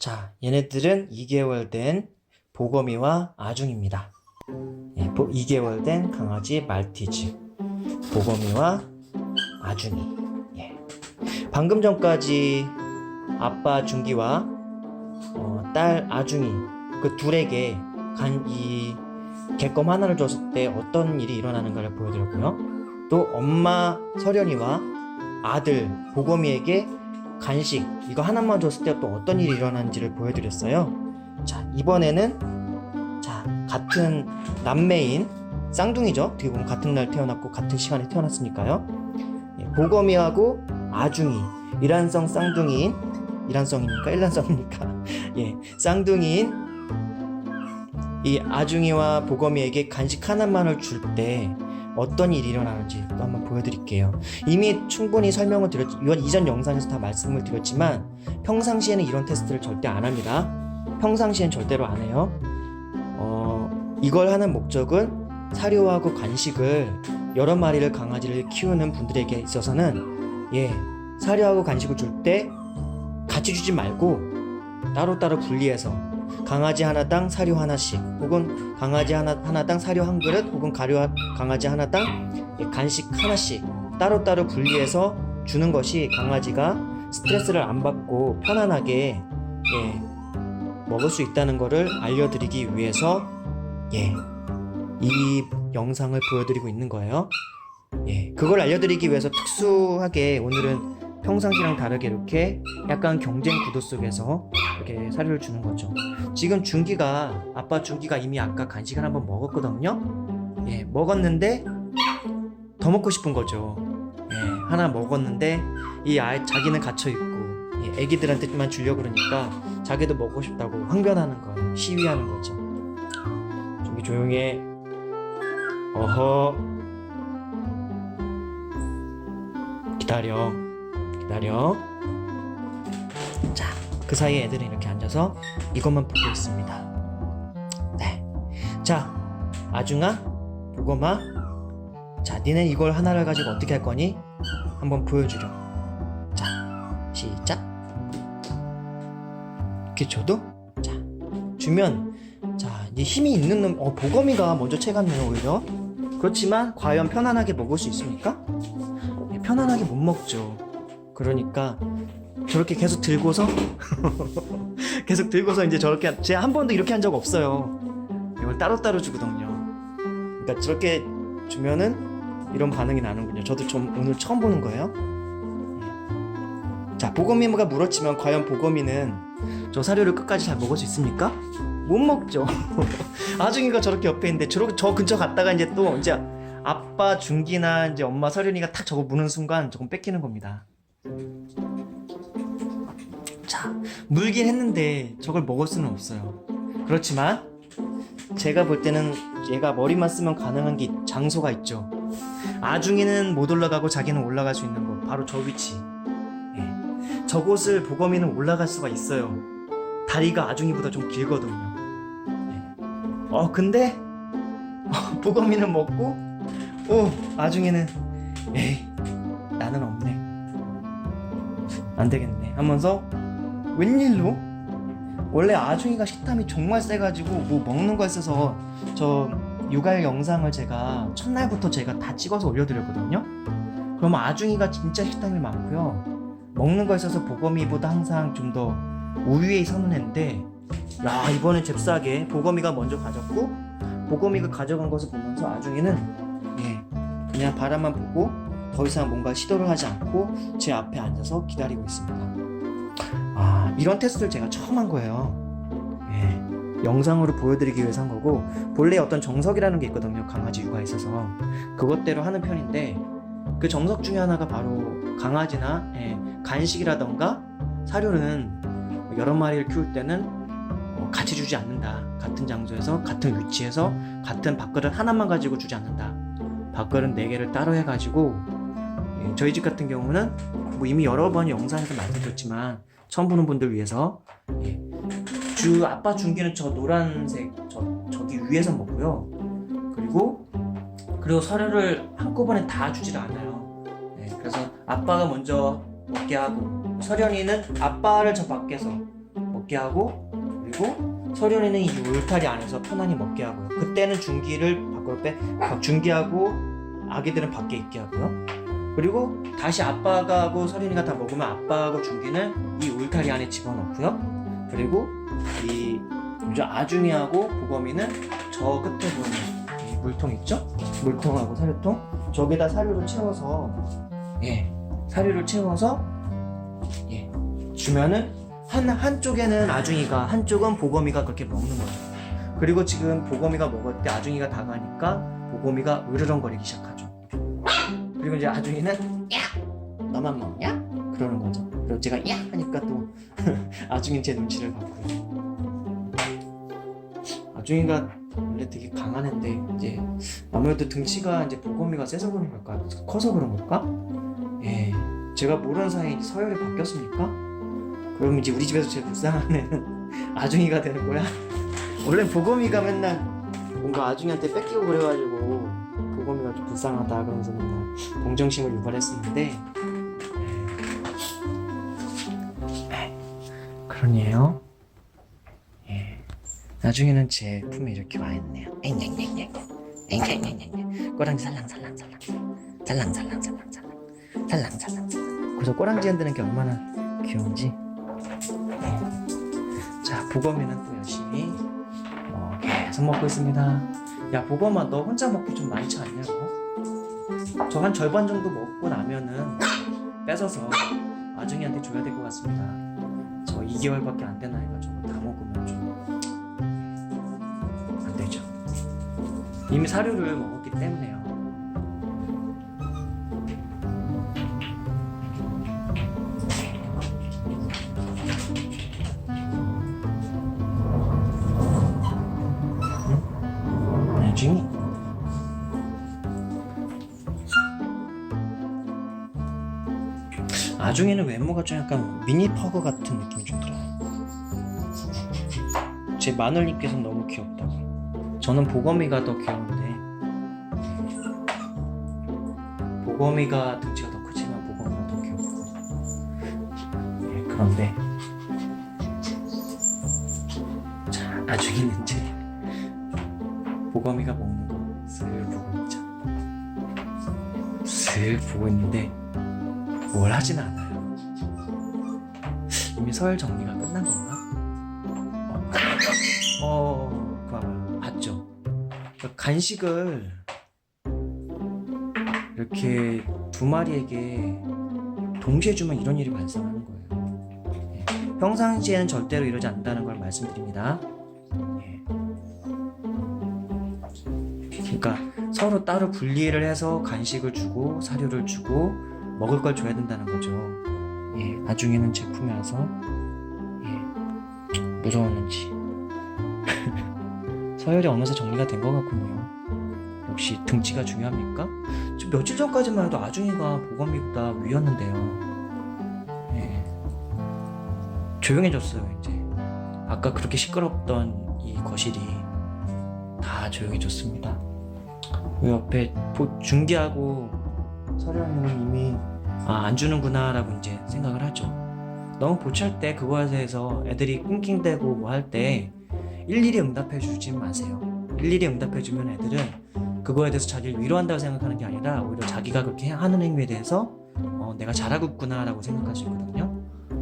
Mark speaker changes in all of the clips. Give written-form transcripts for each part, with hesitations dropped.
Speaker 1: 자, 얘네들은 2개월 된 보거미와 아중입니다. 2개월 된 강아지 말티즈, 보거미와 아중이. 방금 전까지 아빠 준기와 딸 아중이 그 둘에게 이 객검 하나를 줬을 때 어떤 일이 일어나는가를 보여드렸고요. 또 엄마 설현이와 아들 보거미에게 간식 이거 하나만 줬을 때 또 어떤 일이 일어나는지를 보여드렸어요. 자, 이번에는 같은 남매인 쌍둥이죠. 어떻게 보면 같은 날 태어났고 같은 시간에 태어났으니까요. 보거미하고 아중이 일란성 쌍둥이인, 일란성입니까? 일란성입니까? 쌍둥이인 이 아중이와 보거미에게 간식 하나만을 줄 때 어떤 일이 일어나는지 또 한번 보여드릴게요. 이미 충분히 설명을 드렸죠. 이건 이전 영상에서 다 말씀을 드렸지만 평상시에는 이런 테스트를 절대 안 합니다. 평상시엔 절대로 안 해요. 이걸 하는 목적은 사료하고 간식을 여러 마리를 강아지를 키우는 분들에게 있어서는 사료하고 간식을 줄 때 같이 주지 말고 따로따로 분리해서 강아지 하나당 사료 하나씩, 혹은 강아지 하나당 사료 한 그릇, 혹은 강아지 하나당 간식 하나씩 따로따로 분리해서 주는 것이 강아지가 스트레스를 안 받고 편안하게 먹을 수 있다는 것을 알려드리기 위해서 이 영상을 보여드리고 있는 거예요. 그걸 알려드리기 위해서 특수하게 오늘은 평상시랑 다르게 이렇게 약간 경쟁 구도 속에서 이렇게 사료를 주는 거죠. 지금 아빠 준기가 이미 아까 간식을 한번 먹었거든요. 먹었는데 더 먹고 싶은 거죠. 하나 먹었는데 자기는 갇혀있고 애기들한테만 주려고 그러니까 자기도 먹고 싶다고 항변하는 거예요. 시위하는 거죠. 준기 조용히 해. 어허, 기다려. 자, 그 사이에 애들은 이렇게 앉아서 이것만 보고 있습니다. 자, 아중아, 보거마, 자, 니네 이걸 하나를 가지고 어떻게 할 거니? 한번 보여주렴. 자, 시작. 이렇게 줘도, 자, 주면, 자, 이 힘이 있는 놈, 보거미가 먼저 채갔네요, 오히려. 그렇지만 과연 편안하게 먹을 수 있습니까? 편안하게 못 먹죠. 그러니까 저렇게 계속 들고서 이제 저렇게, 제가 한 번도 이렇게 한 적 없어요. 이걸 따로따로 주거든요. 그러니까 저렇게 주면은 이런 반응이 나는군요. 저도 오늘 처음 보는 거예요. 자, 보거미가 물었지만 과연 보거미는 저 사료를 끝까지 잘 먹을 수 있습니까? 못 먹죠. 아중이가 저렇게 옆에 있는데 저 근처 갔다가 이제 아빠 준기나 이제 엄마 설현이가 탁 저거 무는 순간 저건 뺏기는 겁니다. 자, 물긴 했는데 저걸 먹을 수는 없어요. 그렇지만 제가 볼 때는 얘가 머리만 쓰면 가능한 게 장소가 있죠. 아중이는 못 올라가고 자기는 올라갈 수 있는 곳, 바로 저 위치. 저곳을 보거미는 올라갈 수가 있어요. 다리가 아중이보다 좀 길거든요. 근데 보거미는 먹고 아중이는 나는 없네, 안 되겠네 하면서 웬일로, 원래 아중이가 식탐이 정말 세가지고 뭐 먹는 거 있어서 저 육아의 영상을 제가 첫날부터 제가 다 찍어서 올려드렸거든요. 그럼 아중이가 진짜 식탐이 많고요, 먹는 거 있어서 보거미보다 항상 좀 더 우위에 서는 애인데, 이번엔 잽싸게 보거미가 먼저 가졌고, 보거미가 가져간 것을 보면서 아중이는 그냥 바라만 보고 더 이상 뭔가 시도를 하지 않고 제 앞에 앉아서 기다리고 있습니다. 이런 테스트를 제가 처음 한 거예요. 영상으로 보여드리기 위해서 한 거고, 본래 어떤 정석이라는 게 있거든요. 강아지 육아에 있어서 그것대로 하는 편인데, 그 정석 중에 하나가 바로 강아지나 간식이라던가 사료는 여러 마리를 키울 때는 같이 주지 않는다. 같은 장소에서 같은 위치에서 같은 밥그릇 하나만 가지고 주지 않는다. 밥그릇 4개를 따로 해가지고, 저희 집 같은 경우는 뭐 이미 여러 번 영상에서 말씀드렸지만 처음 보는 분들 위해서 아빠 준기는 저 노란색 저기 위에서 먹고요. 그리고 사료를 한꺼번에 다 주질 않아요. 그래서 아빠가 먼저 먹게 하고, 설현이는 아빠를 저 밖에서 먹게 하고, 그리고 서련이는 이 울타리 안에서 편안히 먹게 하고요. 그때는 준기를 밖으로 준기하고 아기들은 밖에 있게 하고요. 그리고 다시 아빠가 하고 서련이가 다 먹으면 아빠하고 준기는 이 울타리 안에 집어넣고요. 그리고 이 아중이하고 보검이는 저 끝에 보이는 이 물통 있죠? 물통하고 사료통 저기다 사료를 채워서 사료를 채워서 주면은 한쪽에는 아중이가 한쪽은 보검이가 그렇게 먹는 거죠. 그리고 지금 보검이가 먹을 때 아중이가 다가니까 보검이가 으르렁거리기 시작하죠. 그리고 이제 아중이는 야! 너만 먹냐? 그러는 거죠. 그리고 제가 야! 하니까 또 아중이는 제 눈치를 봤고요. 아중이가 원래 되게 강한 애인데 이제 아무래도 등치가 이제 보검이가 세서 그런 걸까? 커서 그런 걸까? 제가 모르는 사이에 서열이 바뀌었습니까? 그럼 이제 우리 집에서 제일 불쌍한 애는 아중이가 되는 거야? 원래 보검이가 맨날 뭔가 아중이한테 뺏기고 그래가지고 보검이가 좀 불쌍하다 그러면서 맨날 동정심을 유발했었는데 그러네요. 나중에는 제 품에 이렇게 와 있네요. 꼬랑지 살랑살랑살랑 살랑살랑살랑 그래서 꼬랑지 흔드는 게 얼마나 귀여운지. 자, 보검이는 또 열심히 계속 먹고 있습니다. 야, 보검아, 너 혼자 먹기 좀 많지 않냐고? 저 한 절반 정도 먹고 나면은 뺏어서 아중이한테 줘야 될 것 같습니다. 저 2개월밖에 안 된 아이가 저거 다 먹으면 좀 안 되죠. 이미 사료를 먹었기 때문에요. 아중이 아중이는 외모가 좀 약간 미니 퍼그 같은 느낌이 좀 들어요. 제 마늘님께서는 너무 귀엽다고. 저는 보검이가 더 귀여운데 보검이가 등치가 더 크지만 보검이가 더 귀엽고 그런데 자, 아중이는 이제 보검이가 먹는 거 슬 보고 있죠. 슬 보고 있는데 뭘 하진 않아요. 이미 서열 정리가 끝난 건가? 그거 봤죠? 간식을 이렇게 두 마리에게 동시에 주면 이런 일이 발생하는 거예요. 평상시에는 절대로 이러지 않는다는 걸 말씀드립니다. 그러니까 서로 따로 분리를 해서 간식을 주고 사료를 주고 먹을 걸 줘야 된다는 거죠. 나중에는 제품이 와서 무서웠는지 서열이 어느새 정리가 된 것 같군요. 역시 등치가 중요합니까? 지금 며칠 전까지만 해도 아중이가 보검이보다 위였는데요. 조용해졌어요. 이제 아까 그렇게 시끄럽던 이 거실이 다 조용해졌습니다. 그 옆에 준기하고 서련이는 이미 안 주는구나 라고 이제 생각을 하죠. 너무 보찰 때 그거에 대해서 애들이 낑낑대고 뭐 할 때 일일이 응답해 주지 마세요. 일일이 응답해 주면 애들은 그거에 대해서 자기를 위로한다고 생각하는 게 아니라 오히려 자기가 그렇게 하는 행위에 대해서 내가 잘하고 있구나 라고 생각할 수 있거든요.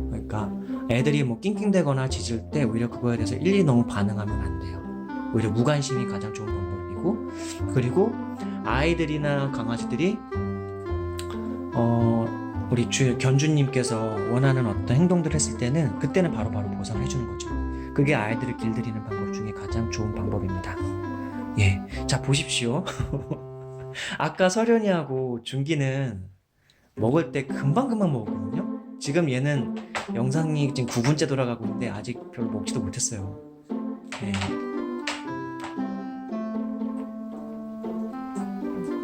Speaker 1: 그러니까 애들이 뭐 낑낑대거나 짖을 때 오히려 그거에 대해서 일일이 너무 반응하면 안 돼요. 오히려 무관심이 가장 좋은 방법이고, 그리고 아이들이나 강아지들이 우리 견주님께서 원하는 어떤 행동들을 했을 때는 그때는 바로바로 보상을 해주는 거죠. 그게 아이들을 길들이는 방법 중에 가장 좋은 방법입니다. 자 보십시오. 아까 서련이하고 준기는 먹을 때 금방금방 먹었거든요. 지금 얘는 영상이 지금 9분째 돌아가고 있는데 아직 별로 먹지도 못했어요.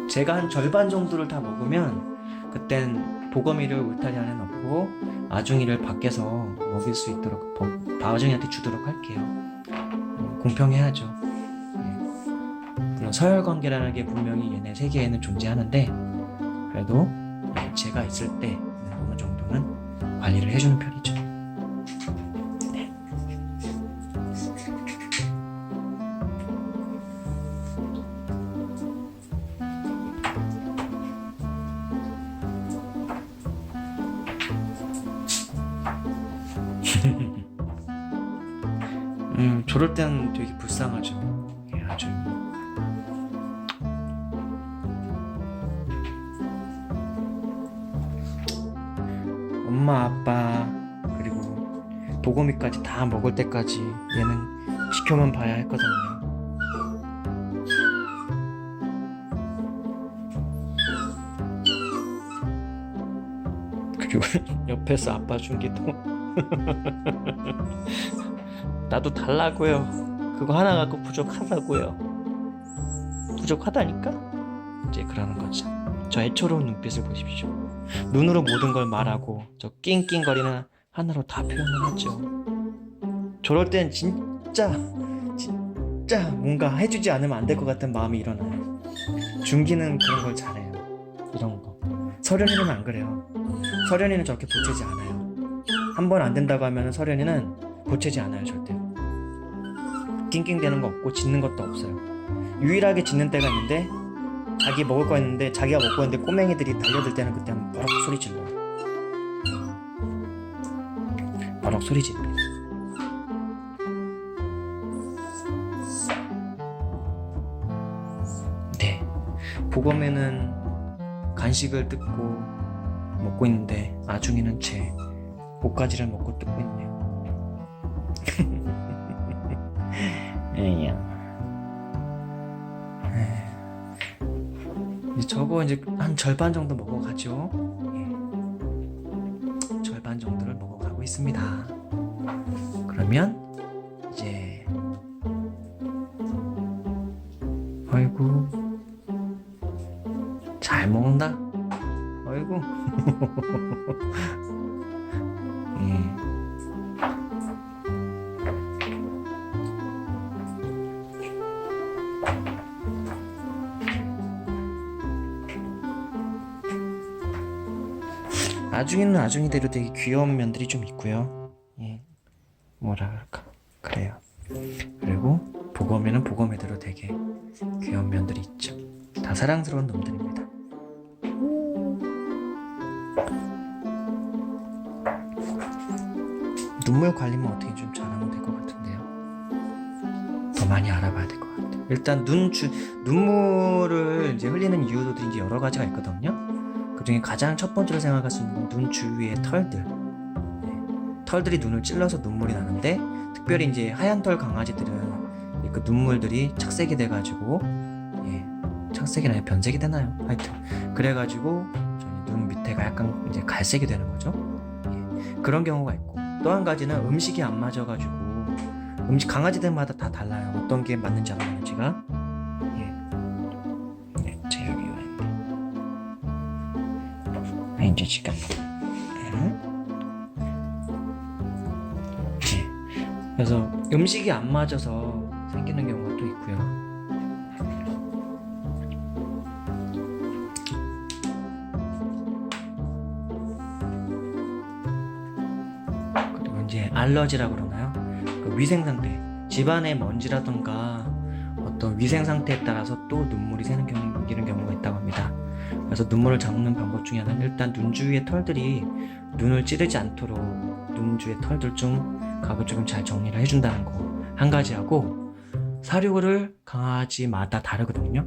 Speaker 1: 제가 한 절반 정도를 다 먹으면 그땐 보검이를 울타리 안에 넣고 아중이를 밖에서 먹일 수 있도록 아중이한테 주도록 할게요. 공평해야죠. 물론 서열관계라는 게 분명히 얘네 세계에는 존재하는데 그래도 제가 있을 때 어느 정도는 관리를 해주는 편이죠. 저럴 땐 되게 불쌍하죠. 예, 아주. 엄마, 아빠, 그리고 보검이까지 다 먹을 때까지 얘는 지켜만 봐야 했거든요. 그리고 옆에서 아빠 준기도 나도 달라고요. 그거 하나 갖고 부족하다고요. 부족하다니까? 이제 그러는 거죠. 저 애처로운 눈빛을 보십시오. 눈으로 모든 걸 말하고 저 낑낑거리는 하나로 다 표현을 하죠. 저럴 땐 진짜 뭔가 해주지 않으면 안 될 것 같은 마음이 일어나요. 준기는 그런 걸 잘해요. 이런 거. 서련이는 안 그래요. 서련이는 저렇게 보채지 않아요. 한 번 안 된다고 하면 서련이는 보채지 않아요. 절대로. 낑낑대는 거 없고 짖는 것도 없어요. 유일하게 짖는 때가 있는데 자기 먹을 거 있는데 자기가 먹고 있는데 꼬맹이들이 달려들 때는 그때 한번 버럭 소리 질러요. 버럭 소리 질러요. 네, 보검에는 간식을 뜯고 먹고 있는데 아중이는 제 목가지를 먹고 뜯고 있네요. 에이야. 저거 이제 한 절반 정도 먹어가죠. 예. 절반 정도를 먹어가고 있습니다. 그러면 이제 아이고 잘 먹는다. 아이고. 아중이는 아중이대로 되게 귀여운 면들이 좀 있고요. 예, 뭐라 그럴까, 그래요. 그리고 보검이는 보검이대로 되게 귀여운 면들이 있죠. 다 사랑스러운 놈들입니다. 눈물 관리만 어떻게 좀 잘하면 될 것 같은데요. 더 많이 알아봐야 될 것 같아요. 일단 눈물을 이제 흘리는 이유들이 이제 여러 가지가 있거든요. 그 중에 가장 첫 번째로 생각할 수 있는 건 눈 주위의 털들. 네. 털들이 눈을 찔러서 눈물이 나는데, 특별히 이제 하얀 털 강아지들은 그 눈물들이 착색이 돼가지고, 예, 착색이 나요? 변색이 되나요? 하여튼 그래가지고 저희 눈 밑에가 약간 이제 갈색이 되는 거죠. 예, 그런 경우가 있고, 또 한 가지는 음식이 안 맞아가지고, 강아지들마다 다 달라요. 어떤 게 맞는지 안 맞는지가. 이제 지금 그래서 음식이 안 맞아서 생기는 경우가 또 있고요. 그리고 이제 알러지라고 그러나요? 그 위생 상태, 집안의 먼지라던가 어떤 위생 상태에 따라서 또 눈물이 새는 경우가 있다고 합니다. 그래서 눈물을 잡는 방법 중에 하나는 일단 눈 주위의 털들이 눈을 찌르지 않도록 눈 주위의 털들 좀 가급적이면 잘 정리를 해준다는 거 한 가지 하고, 사료를 강아지마다 다르거든요.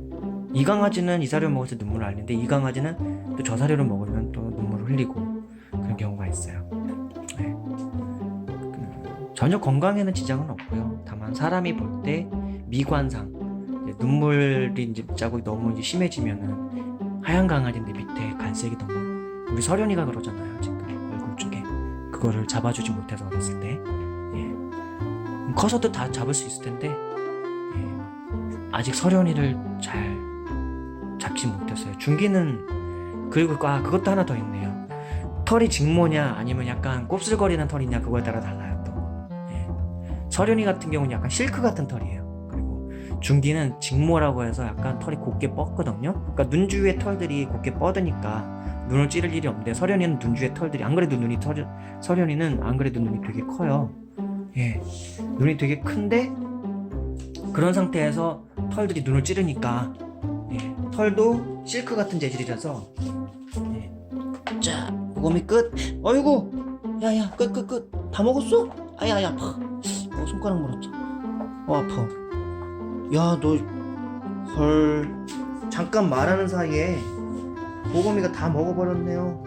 Speaker 1: 이 강아지는 이 사료를 먹을 때 눈물을 흘리는데 이 강아지는 또 저 사료를 먹으면 또 눈물을 흘리고 그런 경우가 있어요. 네. 전혀 건강에는 지장은 없고요. 다만 사람이 볼 때 미관상 눈물이 이제 자국이 너무 이제 심해지면은 하얀 강아지인데 밑에 갈색이 너무, 우리 서련이가 그러잖아요. 지금 얼굴 쪽에 그거를 잡아주지 못해서 어렸을 때. 예. 커서도 다 잡을 수 있을 텐데, 예. 아직 서련이를 잘 잡지 못했어요. 준기는, 그리고 그것도 하나 더 있네요. 털이 직모냐 아니면 약간 곱슬거리는 털이냐 그거에 따라 달라요 또. 예. 서련이 같은 경우는 약간 실크 같은 털이에요. 준기는 직모라고 해서 약간 털이 곱게 뻗거든요. 그러니까 눈 주위의 털들이 곱게 뻗으니까 눈을 찌를 일이 없는데, 서련이는 눈 주위의 털들이 안 그래도 서련이는 안 그래도 눈이 되게 커요. 예, 눈이 되게 큰데 그런 상태에서 털들이 눈을 찌르니까, 예, 털도 실크 같은 재질이라서, 예. 자, 보검이 끝. 어이구, 야야, 끝. 다 먹었어? 아야 아파. 손가락 물었죠. 아파. 야, 너 헐. 잠깐 말하는 사이에 보검이가 다 먹어버렸네요.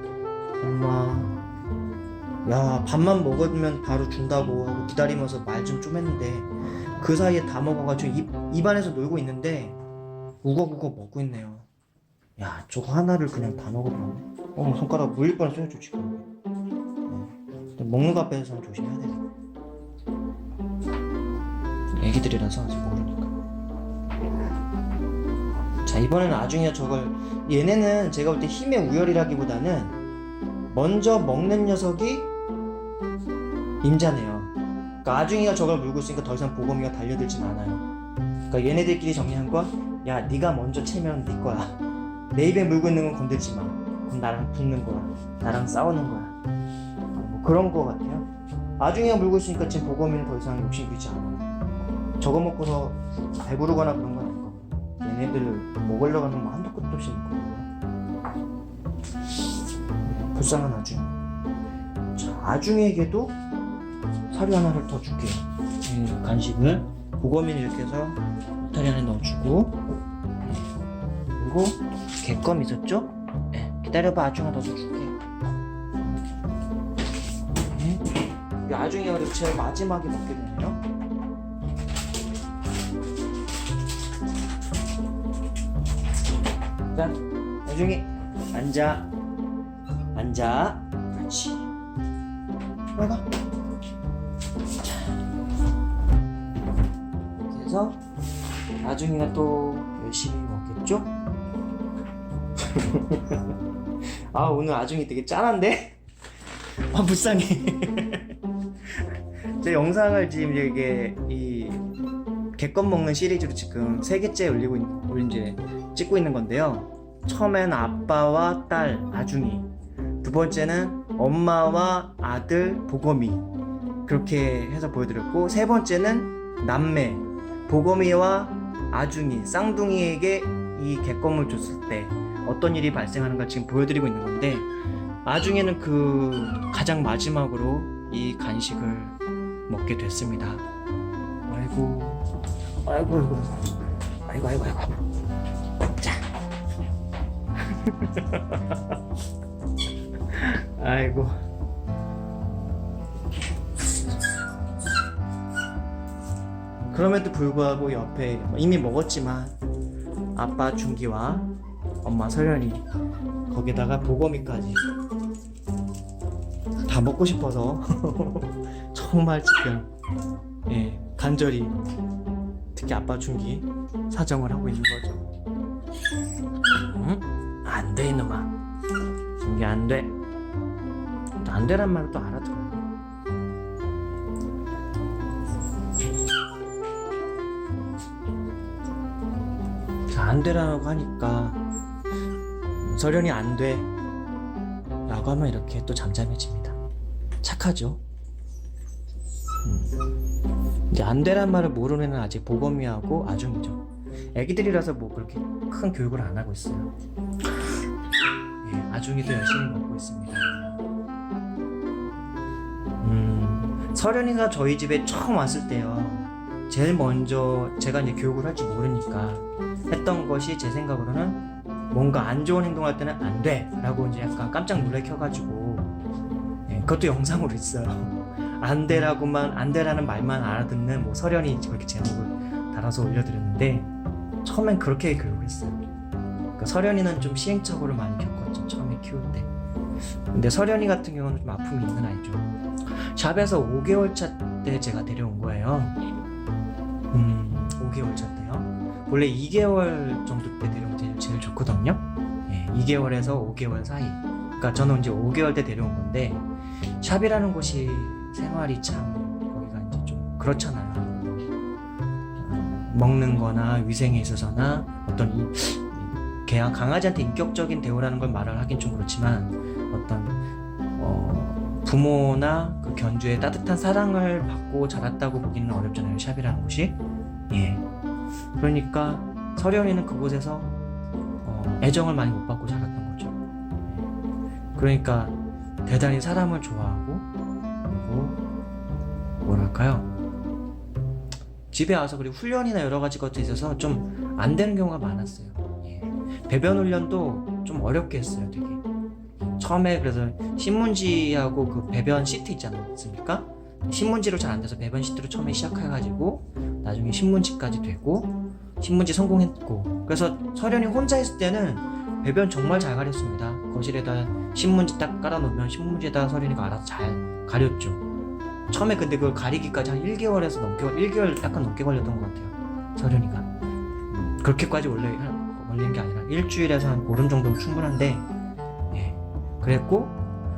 Speaker 1: 엄마. 야, 밥만 먹으면 바로 준다고 하고 기다리면서 말 좀 했는데 그 사이에 다 먹어가지고 입안에서 놀고 있는데 우걱우걱 먹고 있네요. 야, 저거 하나를 그냥 다 먹어버렸네. 손가락 물릴 뻔했어요 지금. 먹는 거 앞에서는 조심해야 돼. 애기들이라서 아직 모르니까. 자, 이번에는 아중이가 저걸, 얘네는 제가 볼 때 힘의 우열이라기보다는 먼저 먹는 녀석이 임자네요. 그러니까 아중이가 저걸 물고 있으니까 더 이상 보검이가 달려들진 않아요. 그러니까 얘네들끼리 정리한 거야. 야, 네가 먼저 채면 네 거야. 내 입에 물고 있는 건 건들지 마. 그럼 나랑 붙는 거야. 나랑 싸우는 거야. 뭐 그런 거 같아요. 아중이가 물고 있으니까 지금 보검이는 더 이상 욕심 부리지 않아. 저거 먹고서 배부르거나 그런 건 아니고 얘네들 먹으려고 하는 거 한도 끝도 없이 먹고. 불쌍한 아중이. 자, 아중이에게도 사료 하나를 더 줄게요. 간식을 보검이는 이렇게 해서 울타리 안에 넣어주고, 그리고 개껌 있었죠? 네, 기다려봐. 아중아, 너도 줄게. 네. 이 아중이가 그리고 제일 마지막에 먹게 되네요. 자, 아중이 앉아. 앉아. 그렇지. 빨가. 그래서 아중이가 또 열심히 먹겠죠? 아, 오늘 아중이 되게 짠한데? 아, 불쌍해. 제 영상을 지금 이게 이 개껌 먹는 시리즈로 지금 3개째 찍고 있는 건데요. 처음엔 아빠와 딸 아중이, 두 번째는 엄마와 아들 보검이, 그렇게 해서 보여드렸고, 세 번째는 남매 보검이와 아중이, 쌍둥이에게 이 개껌을 줬을 때 어떤 일이 발생하는가 지금 보여드리고 있는 건데, 아중이는 그 가장 마지막으로 이 간식을 먹게 됐습니다. 아이고. 자. 아이고. 그럼에도 불구하고 옆에 이미 먹었지만 아빠 준기와 엄마 설현이, 거기다가 보검이까지 다 먹고 싶어서 정말 지금 간절히, 특히 아빠 준기 사정을 하고 있는 거죠. 응? 안 돼, 이놈아. 준기 안 돼. 안 되란 말을 또 알아들어. 안 되라고 하니까 설현이 안 돼 라고 하면 이렇게 또 잠잠해집니다. 착하죠? 이제 안 되란 말을 모르는 애는 아직 보검이하고 아중이죠. 애기들이라서 뭐 그렇게 큰 교육을 안 하고 있어요. 아중이도 열심히 먹고 있습니다. 설현이가 저희 집에 처음 왔을 때요, 제일 먼저 제가 이제 교육을 할지 모르니까 했던 것이, 제 생각으로는 뭔가 안 좋은 행동할 때는 안 돼 라고 이제 약간 깜짝 놀래켜가지고, 그것도 영상으로 있어요. 안 돼라는 말만 알아듣는 뭐 설현이 그렇게 제목을 달아서 올려드렸는데, 처음엔 그렇게 교육을 했어요. 그러니까 설현이는 좀 시행착오를 많이 겪었죠, 처음에 키울 때. 근데 설현이 같은 경우는 좀 아픔이 있는 아이죠. 샵에서 5개월 차 때 제가 데려온 거예요. 5개월 차 때요. 원래 2개월 정도 때 데려온 게 제일 좋거든요. 2개월에서 5개월 사이. 그러니까 저는 이제 5개월 때 데려온 건데, 샵이라는 곳이 생활이 참, 거기가 이제 좀 그렇잖아요. 먹는 거나 위생에 있어서나 어떤 강아지한테 인격적인 대우라는 걸 말을 하긴 좀 그렇지만, 어떤 부모나 그 견주의 따뜻한 사랑을 받고 자랐다고 보기는 어렵잖아요, 샵이라는 곳이. 그러니까 설현이는 그곳에서 애정을 많이 못 받고 자랐던 거죠. 그러니까 대단히 사람을 좋아하고, 그리고 뭐랄까요? 집에 와서 그리고 훈련이나 여러 가지 것들에 있어서 좀 안 되는 경우가 많았어요. 예. 배변 훈련도 좀 어렵게 했어요, 되게. 처음에 그래서 신문지하고 그 배변 시트 있지 않습니까? 신문지로 잘 안 돼서 배변 시트로 처음에 시작해가지고 나중에 신문지까지 되고 신문지 성공했고, 그래서 서련이 혼자 있을 때는 배변 정말 잘 가렸습니다. 거실에다 신문지 딱 깔아놓으면 신문지에다 서련이가 알아서 잘 가렸죠. 처음에 근데 그걸 가리기까지 한 1개월에서 1개월 약간 넘게 걸렸던 것 같아요, 서련이가. 그렇게까지 원래 걸리는 게 아니라 일주일에서 한 보름 정도면 충분한데, 예, 그랬고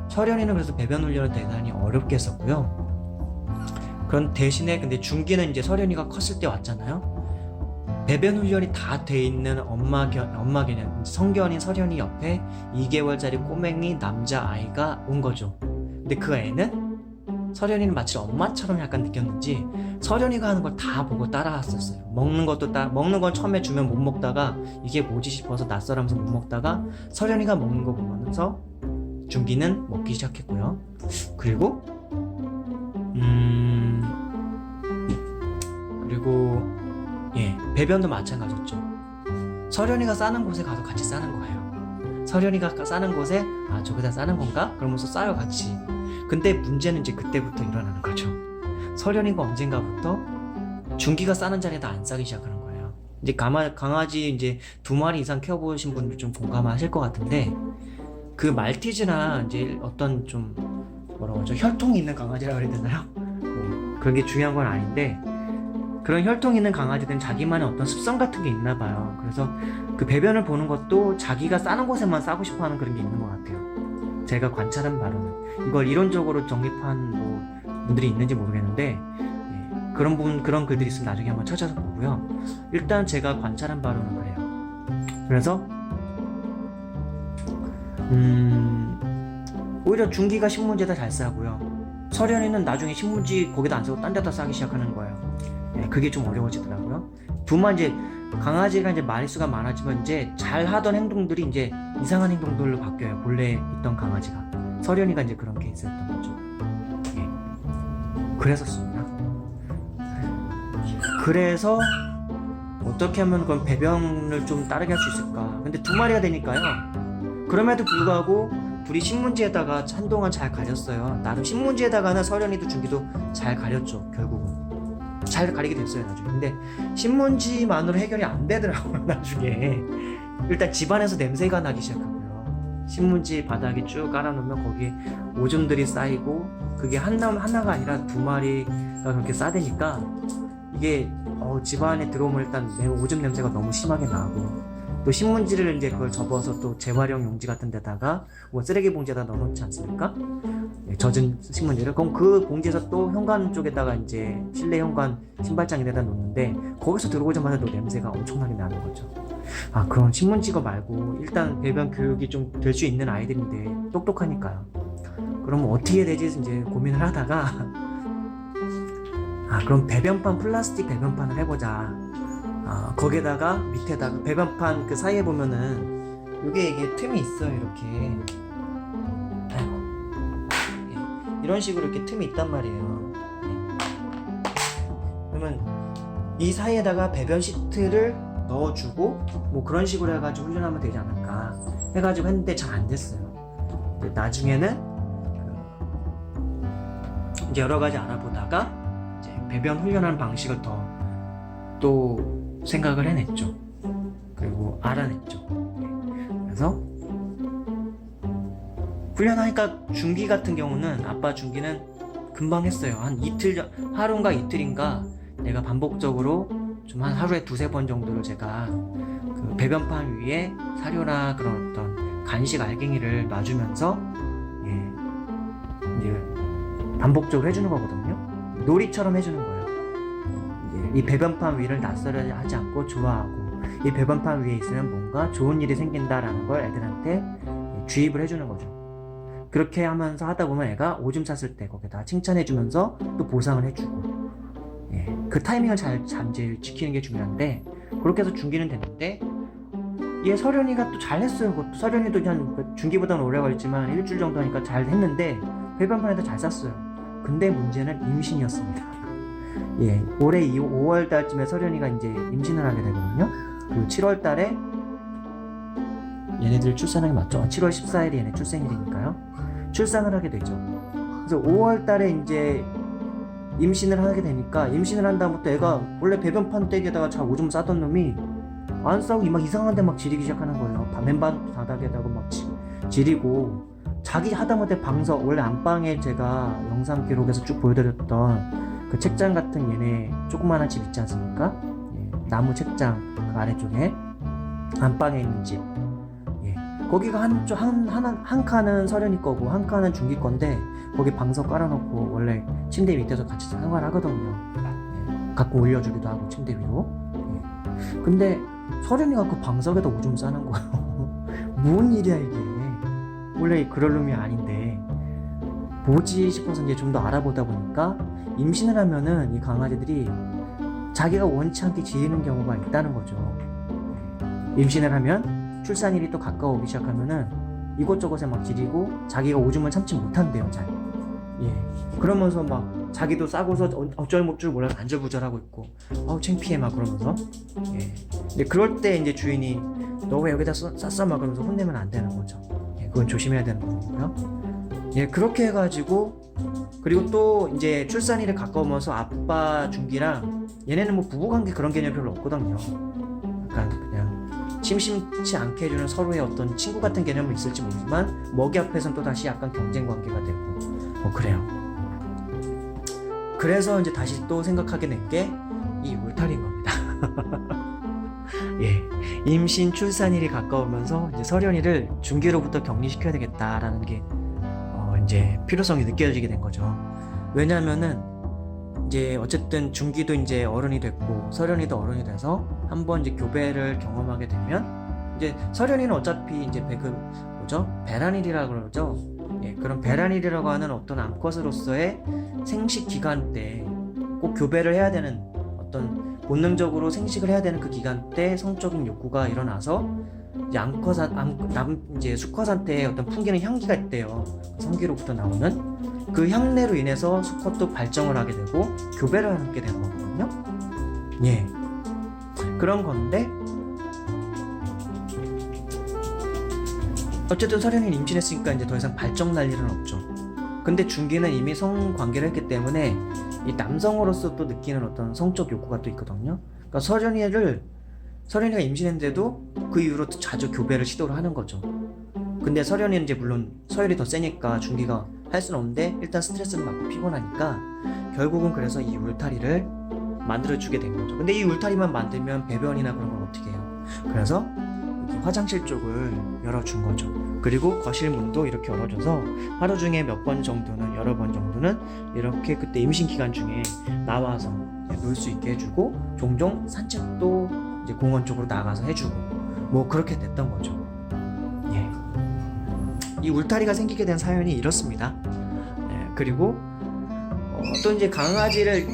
Speaker 1: 서련이는 그래서 배변 훈련을 대단히 어렵게 했었고요. 그런 대신에 근데 중기는 이제 서련이가 컸을 때 왔잖아요. 배변 훈련이 다 돼 있는 엄마 개념 성견인 서련이 옆에 2개월짜리 꼬맹이 남자 아이가 온 거죠. 근데 그 애는 서련이는 마치 엄마처럼 약간 느꼈는지 서련이가 하는 걸 다 보고 따라왔었어요. 먹는 건 처음에 주면 못 먹다가 이게 뭐지 싶어서 낯설하면서 못 먹다가 서련이가 먹는 거 보면서 중기는 먹기 시작했고요. 그리고 예, 배변도 마찬가지였죠. 서련이가 싸는 곳에 가서 같이 싸는 거예요. 서련이가 싸는 곳에 저기다 싸는 건가? 그러면서 싸요, 같이. 근데 문제는 이제 그때부터 일어나는 거죠. 서련이가 언젠가부터 중기가 싸는 자리에다 안 싸기 시작하는 거예요. 이제 강아지 이제 2마리 이상 키워보신 분들 좀 공감하실 것 같은데, 그 말티즈나 이제 어떤 좀 뭐라고 하죠, 혈통이 있는 강아지라고 해야 되나요? 그런 게 중요한 건 아닌데, 그런 혈통이 있는 강아지들은 자기만의 어떤 습성 같은 게 있나 봐요. 그래서 그 배변을 보는 것도 자기가 싸는 곳에만 싸고 싶어 하는 그런 게 있는 것 같아요. 제가 관찰한 바로는. 이걸 이론적으로 정립한 분들이 있는지 모르겠는데, 예, 그런 글들이 있으면 나중에 한번 찾아서 보고요. 일단 제가 관찰한 바로는 그래요. 그래서 오히려 중기가 신문지에다 잘 싸고요. 서련이는 나중에 신문지 거기다 안 싸고 딴 데다 싸기 시작하는 거예요. 예, 그게 좀 어려워지더라고요. 이제 강아지가 이제 마리수가 많아지면 이제 잘 하던 행동들이 이제 이상한 행동들로 바뀌어요. 본래 있던 강아지가. 서련이가 이제 그런 케이스였던 거죠. 예. 그랬었습니다. 그래서 어떻게 하면 그럼 배변을 좀 따르게 할 수 있을까? 근데 2마리가 되니까요. 그럼에도 불구하고 둘이 신문지에다가 한동안 잘 가렸어요. 나름 신문지에다가는 서련이도 중기도 잘 가렸죠. 결국은 잘 가리게 됐어요, 나중에. 근데 신문지만으로 해결이 안 되더라고요, 나중에. 일단 집안에서 냄새가 나기 시작하고요. 신문지 바닥에 쭉 깔아놓으면 거기에 오줌들이 쌓이고, 그게 하나가 아니라 2마리가 그렇게 싸대니까 이게 집안에 들어오면 일단 오줌 냄새가 너무 심하게 나고, 또 신문지를 이제 그걸 접어서 또 재활용 용지 같은 데다가 뭐 쓰레기 봉지에다 넣어놓지 않습니까? 네, 젖은 신문지를. 그럼 그 봉지에서 또 현관 쪽에다가 이제 실내 현관 신발장에다 놓는데, 거기서 들어오자마자 또 냄새가 엄청나게 나는 거죠. 그럼 신문지거 말고 일단 배변 교육이 좀 될 수 있는 아이들인데 똑똑하니까요. 그럼 어떻게 되지 이제 고민을 하다가 그럼 플라스틱 배변판을 해보자. 거기에다가 밑에다가 배변판 그 사이에 보면은 이게 틈이 있어요, 이렇게. 이런 식으로 이렇게 틈이 있단 말이에요. 그러면 이 사이에다가 배변 시트를 넣어주고 뭐 그런 식으로 해가지고 훈련하면 되지 않을까 해가지고 했는데 잘 안 됐어요. 나중에는 이제 여러 가지 알아보다가 이제 배변 훈련하는 방식을 또 생각을 해냈죠. 그리고 알아냈죠. 그래서 훈련하니까 중기 같은 경우는, 아빠 중기는 금방 했어요. 한 하루인가 이틀인가 내가 반복적으로 좀 한 하루에 2-3번 정도를 제가 그 배변판 위에 사료나 그런 어떤 간식 알갱이를 놔주면서 이제 반복적으로 해주는 거거든요. 놀이처럼 해주는 거예요. 이 배변판 위를 낯설어 하지 않고 좋아하고, 이 배변판 위에 있으면 뭔가 좋은 일이 생긴다라는 걸 애들한테 주입을 해주는 거죠. 그렇게 하면서 하다 보면 애가 오줌 쌌을 때 거기다 칭찬해주면서 또 보상을 해주고, 그 타이밍을 잘 지키는 게 중요한데, 그렇게 해서 중기는 됐는데, 얘 서련이가 또 잘했어요. 그것도 서련이도 한 중기보다는 오래 걸렸지만 일주일 정도 하니까 잘 했는데 배변판에다 잘 쌌어요. 근데 문제는 임신이었습니다. 예, 올해 5월 달쯤에 서련이가 이제 임신을 하게 되거든요. 그리고 7월 달에 얘네들 출산하기 맞죠? 7월 14일이 얘네 출생일이니까요. 출산을 하게 되죠. 그래서 5월 달에 이제 임신을 하게 되니까, 임신을 한 다음부터 애가 원래 배변판 떼기에다가 자 오줌 싸던 놈이 안 싸고 막 이상한 데 막 지리기 시작하는 거예요. 맨방 바닥에다가 막 지리고, 자기 하다못해 방석, 원래 안방에 제가 영상 기록에서 쭉 보여드렸던 그 책장 같은 얘네 조그마한 집 있지 않습니까? 예, 나무 책장 그 아래쪽에 안방에 있는 집, 예, 거기가 한 칸은 서련이 거고 한 칸은 중기 건데, 거기 방석 깔아놓고 원래 침대 밑에서 같이 생활하거든요. 예, 가끔 올려주기도 하고 침대 위로. 예. 근데 서련이가 그 방석에다 오줌 싸는 거예요. 뭔 일이야 이게. 원래 그럴 놈이 아닌데 뭐지 싶어서 이제 좀 더 알아보다 보니까, 임신을 하면은 이 강아지들이 자기가 원치 않게 지리는 경우가 있다는 거죠. 임신을 하면 출산일이 또 가까워오기 시작하면은 이곳저곳에 막 지리고 자기가 오줌을 참지 못한대요, 잘. 예. 그러면서 막 자기도 싸고서 어쩔 줄 몰라서 안절부절하고 있고, 아우 창피해 막 그러면서. 예. 근데 그럴 때 이제 주인이 너 왜 여기다 쌌어 막 그러면서 혼내면 안 되는 거죠. 예. 그건 조심해야 되는 거고요. 예. 그렇게 해가지고, 그리고 또 이제 출산일에 가까우면서 아빠 중기랑 얘네는 뭐 부부관계 그런 개념이 별로 없거든요. 약간 그냥 심심치 않게 해주는 서로의 어떤 친구 같은 개념은 있을지 모르지만, 먹이 앞에서는 또 다시 약간 경쟁 관계가 되고 뭐 그래요. 그래서 이제 다시 또 생각하게 된 게 이 울타리인 겁니다. 예, 임신 출산일이 가까우면서 이제 서련이를 중기로부터 격리시켜야 되겠다라는 게 이제 필요성이 느껴지게 된 거죠. 왜냐면은 이제 어쨌든 중기도 이제 어른이 됐고 서련이도 어른이 돼서 한번 이제 교배를 경험하게 되면, 이제 서련이는 어차피 이제 배란일이라고 그러죠. 예, 그런 배란일이라고 하는 어떤 암컷으로서의 생식 기간 때 꼭 교배를 해야 되는, 어떤 본능적으로 생식을 해야 되는 그 기간 때 성적인 욕구가 일어나서 이제 이제 수컷한테 어떤 풍기는 향기가 있대요. 성기로부터 나오는 그 향내로 인해서 수컷도 발정을 하게 되고 교배를 하게 되는 거거든요. 예, 그런 건데, 어쨌든 서련이는 임신했으니까 이제 더 이상 발정 날 일은 없죠. 근데 중기는 이미 성관계를 했기 때문에 이 남성으로서 또 느끼는 어떤 성적 욕구가 또 있거든요. 그러니까 서련이가 임신했는데도 그 이후로 자주 교배를 시도를 하는 거죠. 근데 서련이는 이제 물론 서열이 더 세니까 중기가 할 수는 없는데, 일단 스트레스를 받고 피곤하니까 결국은 그래서 이 울타리를 만들어주게 된 거죠. 근데 이 울타리만 만들면 배변이나 그런 걸 어떻게 해요? 그래서 여기 화장실 쪽을 열어준 거죠. 그리고 거실 문도 이렇게 열어줘서 하루 중에 몇 번 정도는, 여러 번 정도는 이렇게 그때 임신 기간 중에 나와서 놀 수 있게 해주고, 종종 산책도 이제 공원 쪽으로 나가서 해주고 뭐 그렇게 됐던 거죠. 예. 이 울타리가 생기게 된 사연이 이렇습니다. 예. 그리고 또 이제 강아지를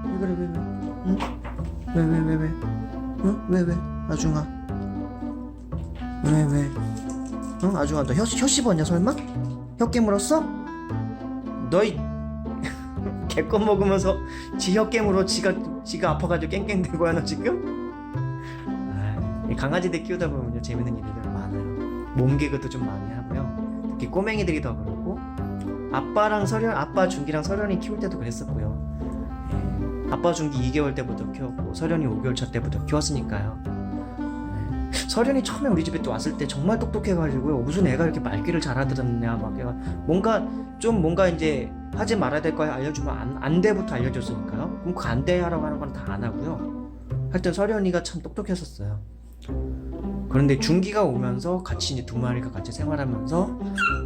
Speaker 1: 왜 그래 왜 응? 왜 응? 왜 아중아 왜 응? 아중아 너 혀 씹었냐 설마? 혀 깨물었어? 너희 개껌 먹으면서 지 혀 깨물어 지가 아파가지고 깽깽대고 하나 지금? 강아지들 키우다 보면 재밌는 일들 많아요. 몸개그도 좀 많이 하고요. 특히 꼬맹이들이 더 그렇고, 아빠 중기랑 서련이 키울 때도 그랬었고요. 예. 아빠 중기 2개월 때부터 키웠고 서련이 5개월 차 때부터 키웠으니까요. 예. 서련이 처음에 우리 집에 또 왔을 때 정말 똑똑해가지고요. 무슨 애가 이렇게 말귀를 잘하더랬냐, 막 얘가 뭔가 이제 하지 말아야 될 거 알려주면 안 돼부터 알려줬으니까요. 그럼 그 안 돼 하라고 하는 건 다 안 하고요. 하여튼 서련이가 참 똑똑했었어요. 그런데 중기가 오면서 같이 이제 두 마리가 같이 생활하면서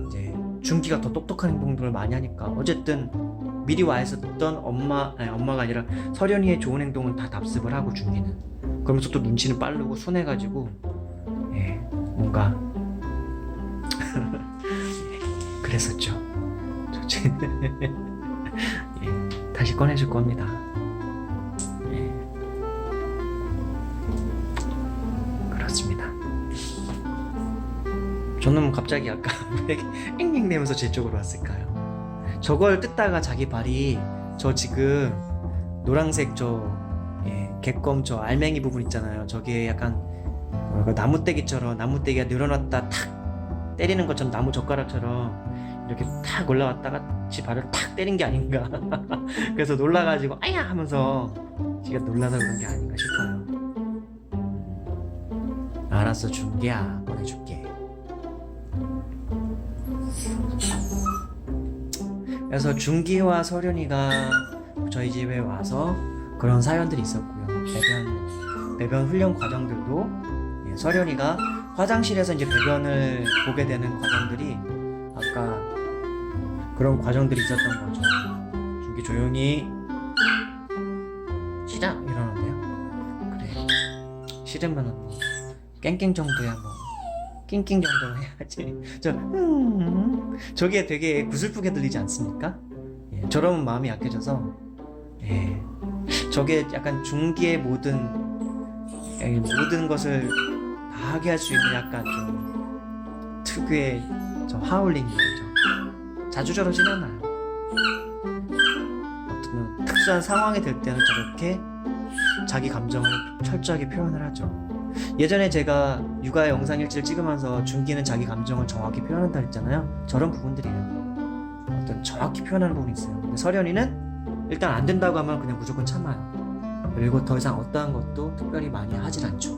Speaker 1: 이제 중기가 더 똑똑한 행동들을 많이 하니까, 어쨌든 미리 와 있었던 엄마가 아니라 서련이의 좋은 행동은 다 답습을 하고 중기는 그러면서 또 눈치는 빠르고 순해가지고, 예, 뭔가 예, 그랬었죠. 예, 다시 꺼내줄 겁니다. 예, 그렇습니다. 저는 갑자기 아까 왜 앵앵대면서 제 쪽으로 왔을까요? 저걸 뜯다가 자기 발이 저 지금 노란색 개껌 저 알맹이 부분 있잖아요. 저게 약간 나무떼기처럼 나무떼기가 늘어났다 탁 때리는 것처럼 나무 젓가락처럼 이렇게 탁 올라왔다가 지 발을 탁 때린 게 아닌가. 그래서 놀라가지고 아야 하면서 지가 놀라서 그런 게 아닌가 싶어요. 알았어, 준기야, 보내줄게. 그래서 준기와 서련이가 저희 집에 와서 그런 사연들이 있었고요. 배변 훈련 과정들도, 서련이가 화장실에서 이제 배변을 보게 되는 과정들이 아까 그런 과정들이 있었던 거죠. 준기 조용히 싫어 이러는데요. 그래, 싫으면은 뭐 깽깽 정도야 뭐 낑낑 정도는 해야지. 저게 되게 구슬프게 들리지 않습니까? 저러면 마음이 약해져서 저게 약간 중기의 모든 것을 다 하게 할 수 있는 약간 좀 특유의 저 하울링인 거죠. 자주 저러진 않아요. 어떤 특수한 상황이 될 때는 저렇게 자기 감정을 철저하게 표현을 하죠. 예전에 제가 육아 영상 일지를 찍으면서 준기는 자기 감정을 정확히 표현한다 했잖아요. 저런 부분들이에요. 어떤 정확히 표현하는 부분이 있어요. 근데 서련이는 일단 안 된다고 하면 그냥 무조건 참아요. 그리고 더 이상 어떠한 것도 특별히 많이 하질 않죠.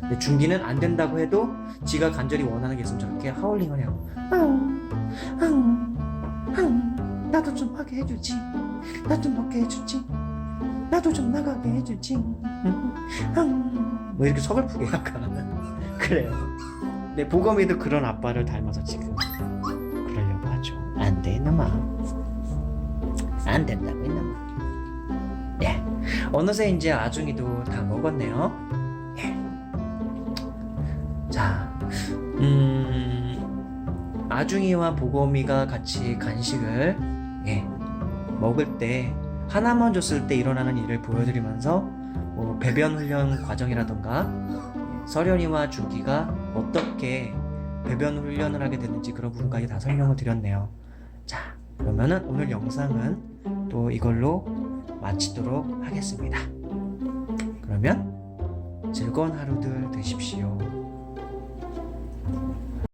Speaker 1: 근데 준기는 안 된다고 해도 지가 간절히 원하는 게 있으면 저렇게 하울링을 해요. 나도 좀 하게 해주지. 나 좀 먹게 해주지. 나도 좀 나가게 해주지. 뭐 이렇게 서글프게 약간 그래요. 근데 보검이도 그런 아빠를 닮아서 지금 그러려고 하죠. 안 돼 이놈아, 안 된다고 이놈아. 예, 어느새 이제 아중이도 다 먹었네요. 예. 자, 아중이와 보검이가 같이 간식을 먹을 때 하나만 줬을 때 일어나는 일을 보여드리면서 뭐 배변 훈련 과정이라던가 서련이와 준기가 어떻게 배변 훈련을 하게 됐는지 그런 부분까지 다 설명을 드렸네요. 자, 그러면은 오늘 영상은 또 이걸로 마치도록 하겠습니다. 그러면 즐거운 하루들 되십시오.